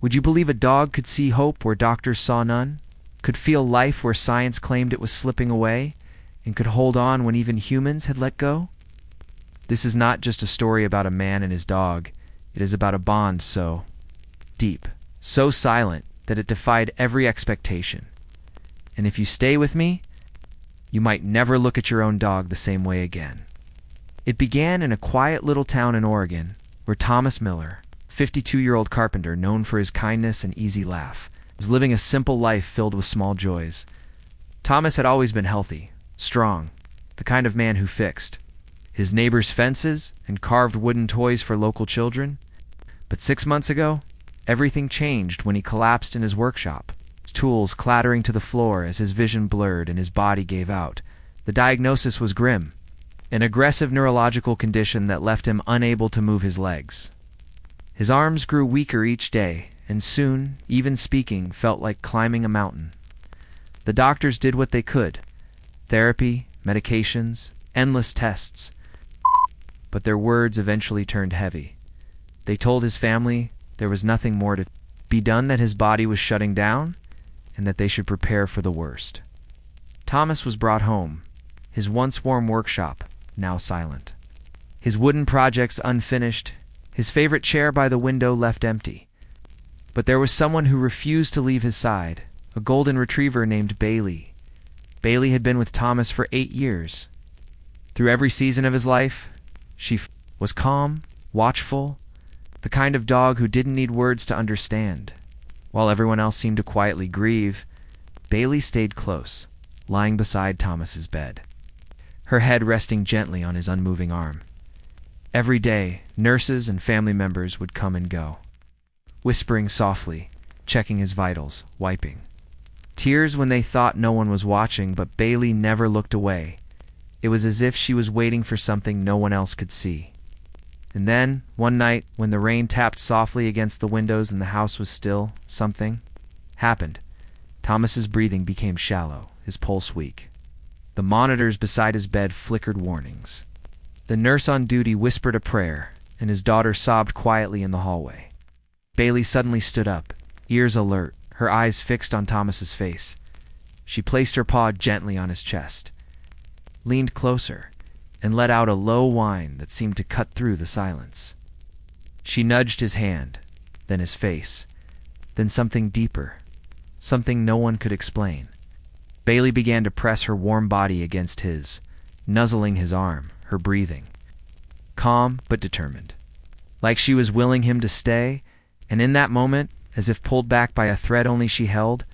Would you believe a dog could see hope where doctors saw none? Could feel life where science claimed it was slipping away? And could hold on when even humans had let go? This is not just a story about a man and his dog. It is about a bond so deep, so silent, that it defied every expectation. And if you stay with me, you might never look at your own dog the same way again. It began in a quiet little town in Oregon, where Thomas Miller, 52-year-old carpenter known for his kindness and easy laugh, was living a simple life filled with small joys. Thomas had always been healthy, strong, the kind of man who fixed his neighbors' fences and carved wooden toys for local children. But 6 months ago, everything changed when he collapsed in his workshop, his tools clattering to the floor as his vision blurred and his body gave out. The diagnosis was grim, an aggressive neurological condition that left him unable to move his legs. His arms grew weaker each day, and soon, even speaking felt like climbing a mountain. The doctors did what they could: therapy, medications, endless tests. But their words eventually turned heavy. They told his family there was nothing more to be done, that his body was shutting down, and that they should prepare for the worst. Thomas was brought home, his once warm workshop now silent, his wooden projects unfinished, his favorite chair by the window left empty. But there was someone who refused to leave his side, a golden retriever named Bailey. Bailey had been with Thomas for 8 years. Through every season of his life, she was calm, watchful, the kind of dog who didn't need words to understand. While everyone else seemed to quietly grieve, Bailey stayed close, lying beside Thomas's bed, her head resting gently on his unmoving arm. Every day, nurses and family members would come and go, whispering softly, checking his vitals, wiping tears when they thought no one was watching, but Bailey never looked away. It was as if she was waiting for something no one else could see. And then, one night, when the rain tapped softly against the windows and the house was still, something happened. Thomas's breathing became shallow, his pulse weak. The monitors beside his bed flickered warnings. The nurse on duty whispered a prayer, and his daughter sobbed quietly in the hallway. Bailey suddenly stood up, ears alert, her eyes fixed on Thomas's face. She placed her paw gently on his chest, leaned closer, and let out a low whine that seemed to cut through the silence. She nudged his hand, then his face, then something deeper, something no one could explain. Bailey began to press her warm body against his, nuzzling his arm, her breathing calm but determined, like she was willing him to stay. And in that moment, as if pulled back by a thread only she held,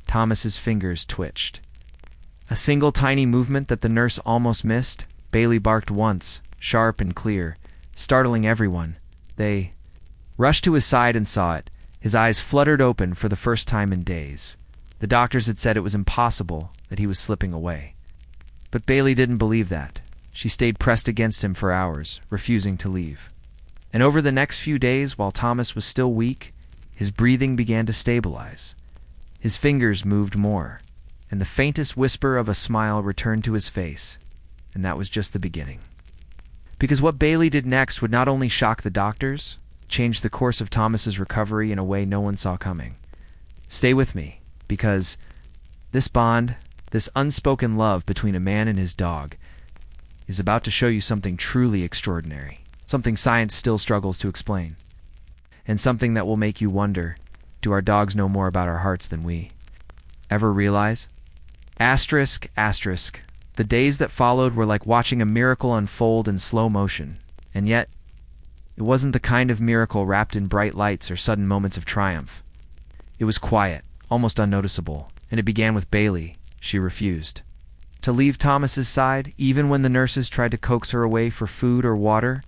Thomas's fingers twitched. A single tiny movement that the nurse almost missed. Bailey barked once, sharp and clear, startling everyone. They rushed to his side and saw it. His eyes fluttered open for the first time in days. The doctors had said it was impossible, that he was slipping away. But Bailey didn't believe that. She stayed pressed against him for hours, refusing to leave. And over the next few days, while Thomas was still weak, his breathing began to stabilize. His fingers moved more, and the faintest whisper of a smile returned to his face. And that was just the beginning. Because what Bailey did next would not only shock the doctors, change the course of Thomas's recovery in a way no one saw coming. Stay with me, because this bond, this unspoken love between a man and his dog, is about to show you something truly extraordinary, something science still struggles to explain, and something that will make you wonder, do our dogs know more about our hearts than we ever realize? Asterisk, asterisk. The days that followed were like watching a miracle unfold in slow motion, and yet, it wasn't the kind of miracle wrapped in bright lights or sudden moments of triumph. It was quiet, almost unnoticeable, and it began with Bailey. She refused to leave Thomas's side, even when the nurses tried to coax her away for food or water.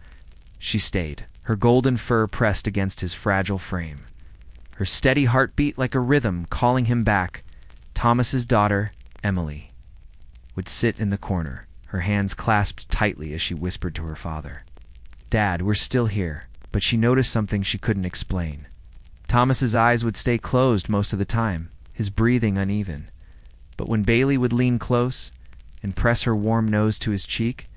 She stayed, her golden fur pressed against his fragile frame, her steady heartbeat like a rhythm calling him back. Thomas's daughter, Emily, would sit in the corner, her hands clasped tightly as she whispered to her father, "Dad, we're still here." But she noticed something she couldn't explain. Thomas's eyes would stay closed most of the time, his breathing uneven. But when Bailey would lean close and press her warm nose to his cheek,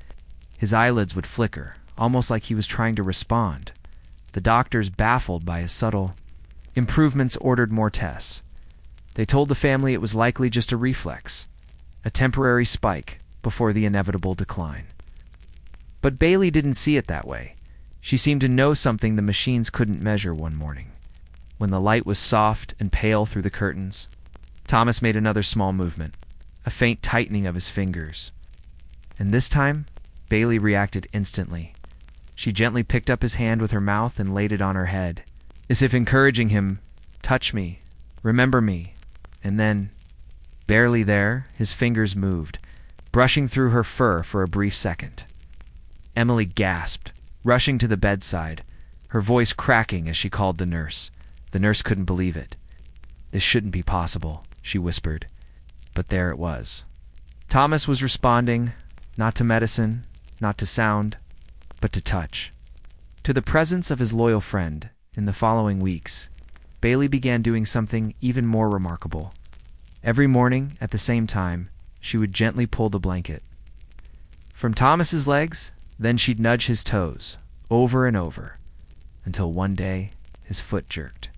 his eyelids would flicker, almost like he was trying to respond. The doctors, baffled by his subtle Improvements ordered more tests. They told the family it was likely just a reflex, a temporary spike before the inevitable decline. But Bailey didn't see it that way. She seemed to know something the machines couldn't measure one morning. When the light was soft and pale through the curtains, Thomas made another small movement, a faint tightening of his fingers. And this time, Bailey reacted instantly. She gently picked up his hand with her mouth and laid it on her head, as if encouraging him, "Touch me, remember me." And then, barely there, his fingers moved, brushing through her fur for a brief second. Emily gasped, rushing to the bedside, her voice cracking as she called the nurse. The nurse couldn't believe it. "This shouldn't be possible," she whispered. But there it was. Thomas was responding, not to medicine, not to sound, but to touch. To the presence of his loyal friend. In the following weeks, Bailey began doing something even more remarkable. Every morning, at the same time, she would gently pull the blanket from Thomas's legs, then she'd nudge his toes, over and over, until one day his foot jerked.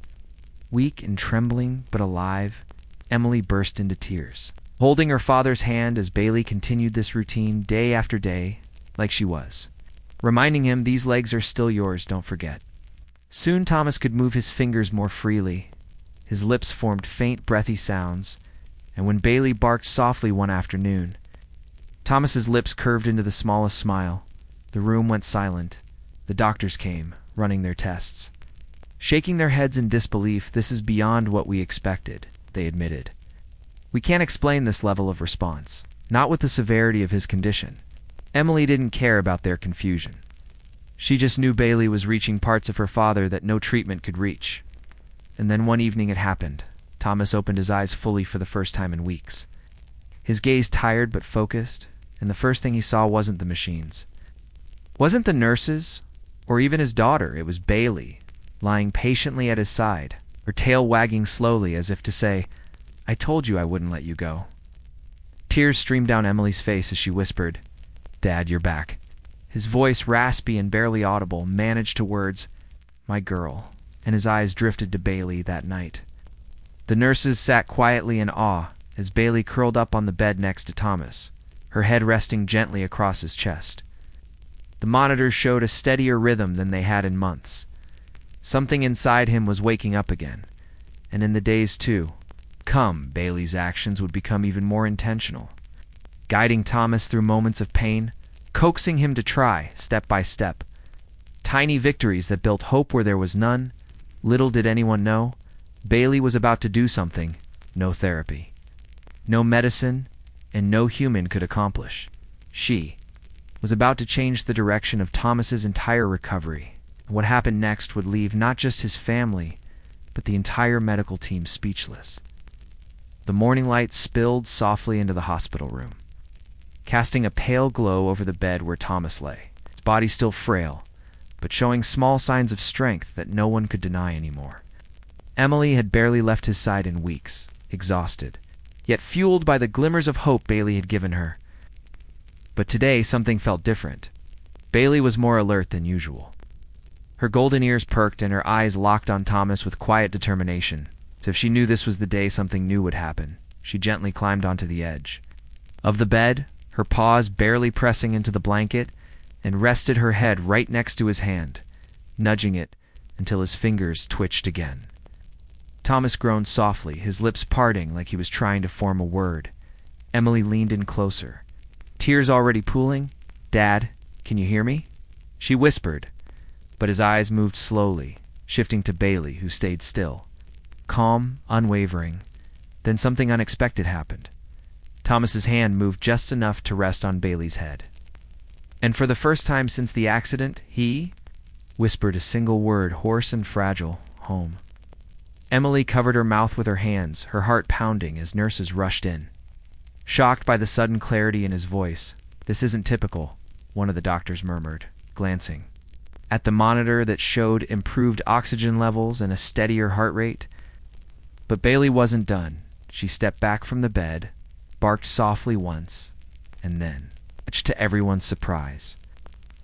Weak and trembling, but alive, Emily burst into tears, holding her father's hand as Bailey continued this routine day after day, like she was, reminding him, "These legs are still yours, don't forget." Soon Thomas could move his fingers more freely. His lips formed faint, breathy sounds, and when Bailey barked softly one afternoon, Thomas's lips curved into the smallest smile. The room went silent. The doctors came, running their tests. Shaking their heads in disbelief, "This is beyond what we expected," they admitted. "We can't explain this level of response, not with the severity of his condition." Emily didn't care about their confusion. She just knew Bailey was reaching parts of her father that no treatment could reach. And then one evening it happened. Thomas opened his eyes fully for the first time in weeks. His gaze tired but focused, and the first thing he saw wasn't the machines. Wasn't the nurses, or even his daughter. It was Bailey, lying patiently at his side, her tail wagging slowly as if to say, "I told you I wouldn't let you go." Tears streamed down Emily's face as she whispered, "Dad, you're back." His voice, raspy and barely audible, managed to words, "My girl," and his eyes drifted to Bailey that night. The nurses sat quietly in awe as Bailey curled up on the bed next to Thomas, her head resting gently across his chest. The monitors showed a steadier rhythm than they had in months. Something inside him was waking up again, and in the days to come, Bailey's actions would become even more intentional, guiding Thomas through moments of pain, coaxing him to try, step by step. Tiny victories that built hope where there was none. Little did anyone know, Bailey was about to do something no therapy, no medicine, and no human could accomplish. She was about to change the direction of Thomas's entire recovery. What happened next would leave not just his family, but the entire medical team speechless. The morning light spilled softly into the hospital room, casting a pale glow over the bed where Thomas lay, his body still frail, but showing small signs of strength that no one could deny anymore. Emily had barely left his side in weeks, exhausted, yet fueled by the glimmers of hope Bailey had given her. But today something felt different. Bailey was more alert than usual. Her golden ears perked and her eyes locked on Thomas with quiet determination, as if she knew this was the day something new would happen. She gently climbed onto the edge of the bed, her paws barely pressing into the blanket, and rested her head right next to his hand, nudging it until his fingers twitched again. Thomas groaned softly, his lips parting like he was trying to form a word. Emily leaned in closer, tears already pooling. "Dad, can you hear me?" she whispered, but his eyes moved slowly, shifting to Bailey, who stayed still, calm, unwavering. Then something unexpected happened. Thomas's hand moved just enough to rest on Bailey's head. And for the first time since the accident, he whispered a single word, hoarse and fragile, "Home." Emily covered her mouth with her hands, her heart pounding as nurses rushed in, shocked by the sudden clarity in his voice. "This isn't typical," one of the doctors murmured, glancing at the monitor that showed improved oxygen levels and a steadier heart rate. But Bailey wasn't done. She stepped back from the bed, barked softly once, and then, much to everyone's surprise,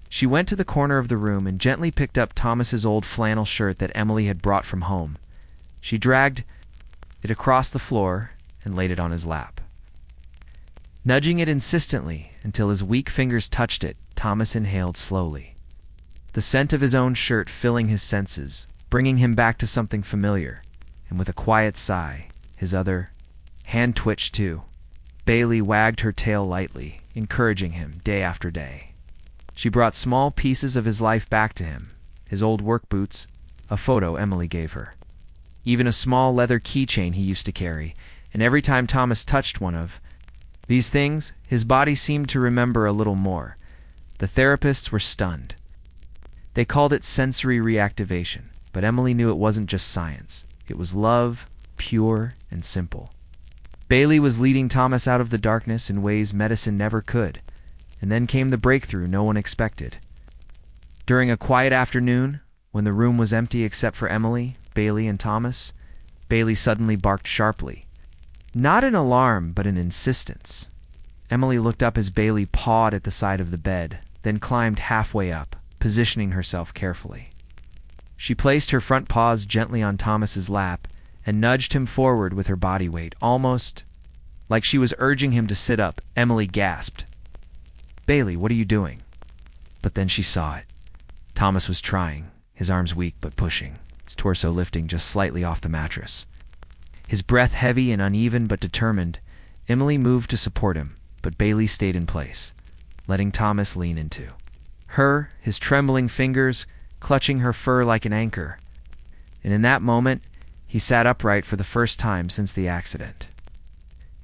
she went to the corner of the room and gently picked up Thomas's old flannel shirt that Emily had brought from home. She dragged it across the floor and laid it on his lap. Nudging it insistently until his weak fingers touched it, Thomas inhaled slowly. The scent of his own shirt filling his senses, bringing him back to something familiar, and with a quiet sigh, his other hand twitched too. Bailey wagged her tail lightly, encouraging him day after day. She brought small pieces of his life back to him, his old work boots, a photo Emily gave her, even a small leather keychain he used to carry, and every time Thomas touched one of these things, his body seemed to remember a little more. The therapists were stunned. They called it sensory reactivation, but Emily knew it wasn't just science. It was love, pure and simple. Bailey was leading Thomas out of the darkness in ways medicine never could, and then came the breakthrough no one expected. During a quiet afternoon, when the room was empty except for Emily, Bailey, and Thomas, Bailey suddenly barked sharply. Not in alarm, but in insistence. Emily looked up as Bailey pawed at the side of the bed, then climbed halfway up, positioning herself carefully. She placed her front paws gently on Thomas's lap and nudged him forward with her body weight, almost like she was urging him to sit up. Emily gasped. "Bailey, what are you doing?" But then she saw it. Thomas was trying, his arms weak but pushing, his torso lifting just slightly off the mattress. His breath heavy and uneven but determined, Emily moved to support him, but Bailey stayed in place, letting Thomas lean into her, his trembling fingers clutching her fur like an anchor. And in that moment, he sat upright for the first time since the accident.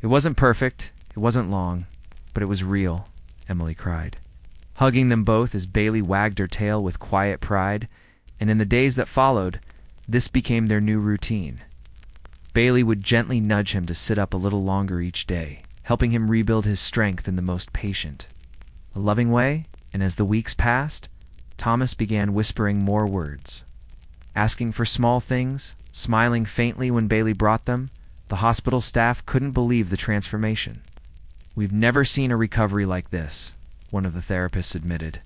It wasn't perfect, it wasn't long, but it was real, Emily cried, hugging them both as Bailey wagged her tail with quiet pride, and in the days that followed, this became their new routine. Bailey would gently nudge him to sit up a little longer each day, helping him rebuild his strength in the most patient, a loving way, and as the weeks passed, Thomas began whispering more words, asking for small things, smiling faintly when Bailey brought them. The hospital staff couldn't believe the transformation. "We've never seen a recovery like this," one of the therapists admitted.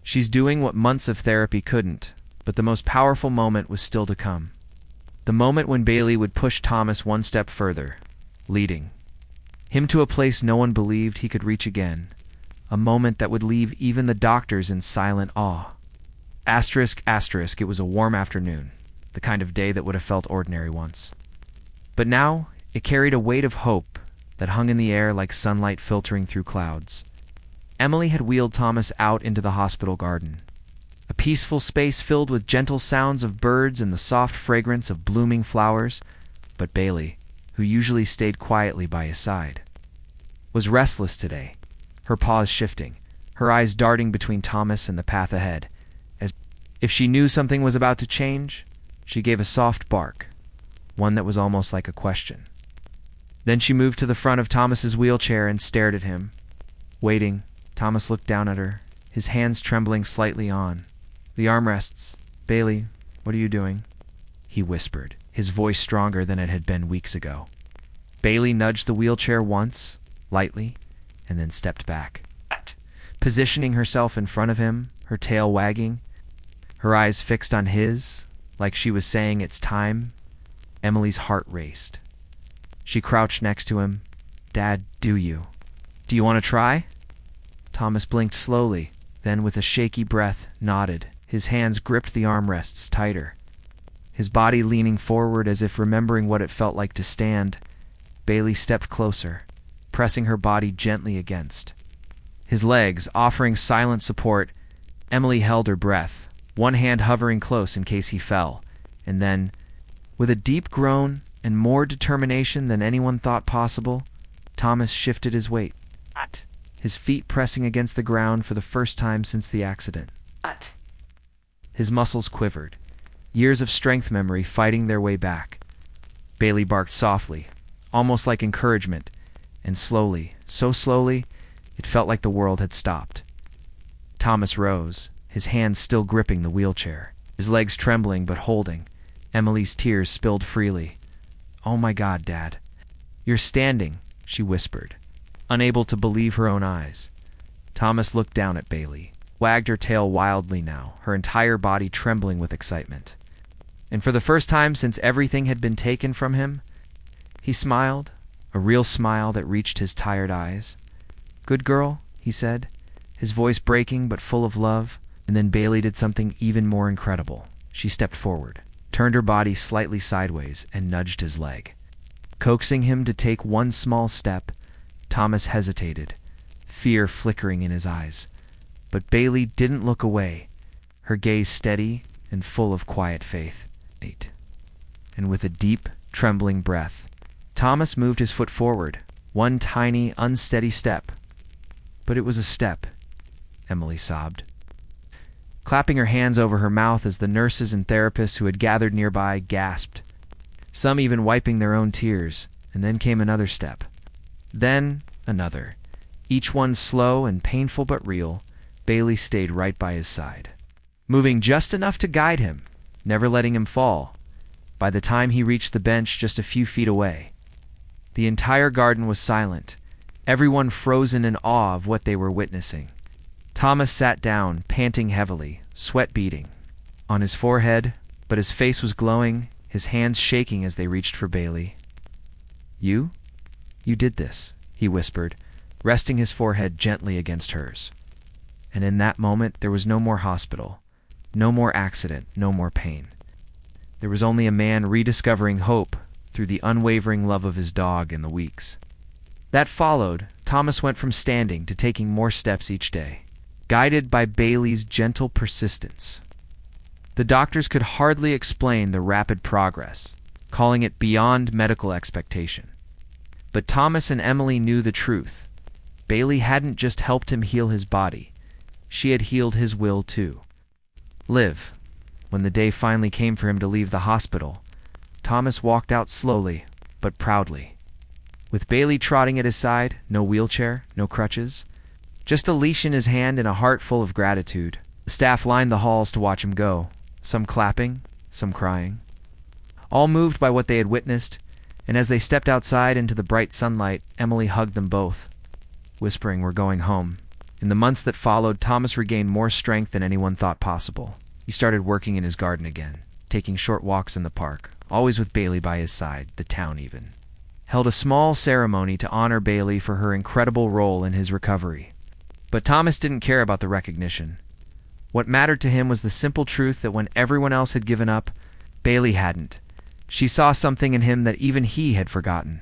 "She's doing what months of therapy couldn't," but the most powerful moment was still to come. The moment when Bailey would push Thomas one step further, leading him to a place no one believed he could reach again, a moment that would leave even the doctors in silent awe. Asterisk, asterisk, it was a warm afternoon, the kind of day that would have felt ordinary once. But now, it carried a weight of hope that hung in the air like sunlight filtering through clouds. Emily had wheeled Thomas out into the hospital garden, a peaceful space filled with gentle sounds of birds and the soft fragrance of blooming flowers, but Bailey, who usually stayed quietly by his side, was restless today, her paws shifting, her eyes darting between Thomas and the path ahead. As if she knew something was about to change, she gave a soft bark, one that was almost like a question. Then she moved to the front of Thomas's wheelchair and stared at him. Waiting, Thomas looked down at her, his hands trembling slightly on the armrests. "Bailey, what are you doing?" he whispered, his voice stronger than it had been weeks ago. Bailey nudged the wheelchair once, lightly, and then stepped back, positioning herself in front of him, her tail wagging, her eyes fixed on his, like she was saying, "It's time." Emily's heart raced. She crouched next to him. "Dad, do you want to try?" Thomas blinked slowly, then with a shaky breath, nodded. His hands gripped the armrests tighter, his body leaning forward as if remembering what it felt like to stand. Bailey stepped closer, pressing her body gently against his legs, offering silent support. Emily held her breath, one hand hovering close in case he fell, and then, with a deep groan and more determination than anyone thought possible, Thomas shifted his weight, his feet pressing against the ground for the first time since the accident. His muscles quivered, years of strength memory fighting their way back. Bailey barked softly, almost like encouragement, and slowly, so slowly, it felt like the world had stopped. Thomas rose, his hands still gripping the wheelchair, his legs trembling but holding. Emily's tears spilled freely. "Oh my God, Dad. You're standing," she whispered, unable to believe her own eyes. Thomas looked down at Bailey, wagged her tail wildly now, her entire body trembling with excitement. And for the first time since everything had been taken from him, he smiled, a real smile that reached his tired eyes. "Good girl," he said, his voice breaking but full of love. And then Bailey did something even more incredible. She stepped forward, turned her body slightly sideways, and nudged his leg. Coaxing him to take one small step, Thomas hesitated, fear flickering in his eyes. But Bailey didn't look away, her gaze steady and full of quiet faith. And with a deep, trembling breath, Thomas moved his foot forward, one tiny, unsteady step. But it was a step, Emily sobbed, clapping her hands over her mouth as the nurses and therapists who had gathered nearby gasped, some even wiping their own tears. And then came another step. Then another. Each one slow and painful but real. Bailey stayed right by his side, moving just enough to guide him, never letting him fall. By the time he reached the bench just a few feet away, the entire garden was silent, everyone frozen in awe of what they were witnessing. Thomas sat down, panting heavily, sweat beading on his forehead, but his face was glowing, his hands shaking as they reached for Bailey. You did this," he whispered, resting his forehead gently against hers. And in that moment, there was no more hospital, no more accident, no more pain. There was only a man rediscovering hope through the unwavering love of his dog in the weeks that followed. Thomas went from standing to taking more steps each day, guided by Bailey's gentle persistence. The doctors could hardly explain the rapid progress, calling it beyond medical expectation. But Thomas and Emily knew the truth. Bailey hadn't just helped him heal his body, she had healed his will too. Live. When the day finally came for him to leave the hospital, Thomas walked out slowly, but proudly. With Bailey trotting at his side, no wheelchair, no crutches, just a leash in his hand and a heart full of gratitude. The staff lined the halls to watch him go, some clapping, some crying, all moved by what they had witnessed. And as they stepped outside into the bright sunlight, Emily hugged them both, whispering, "We're going home." In the months that followed, Thomas regained more strength than anyone thought possible. He started working in his garden again, taking short walks in the park, always with Bailey by his side. The town even held a small ceremony to honor Bailey for her incredible role in his recovery. But Thomas didn't care about the recognition. What mattered to him was the simple truth that when everyone else had given up, Bailey hadn't. She saw something in him that even he had forgotten.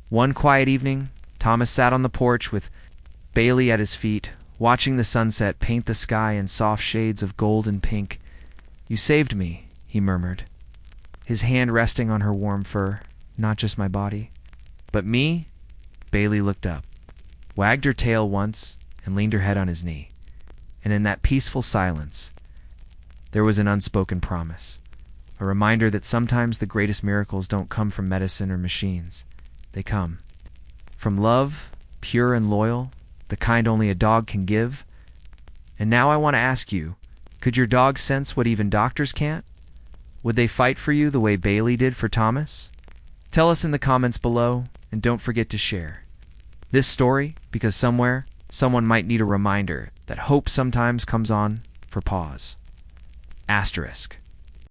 One quiet evening, Thomas sat on the porch with Bailey at his feet, watching the sunset paint the sky in soft shades of gold and pink. "You saved me," he murmured, his hand resting on her warm fur. "Not just my body, but me." Bailey looked up, wagged her tail once, and leaned her head on his knee. And in that peaceful silence, there was an unspoken promise. A reminder that sometimes the greatest miracles don't come from medicine or machines. They come from love, pure and loyal, the kind only a dog can give. And now I want to ask you, could your dog sense what even doctors can't? Would they fight for you the way Bailey did for Thomas? Tell us in the comments below, and don't forget to share this story, because somewhere, someone might need a reminder that hope sometimes comes on for pause. Asterisk.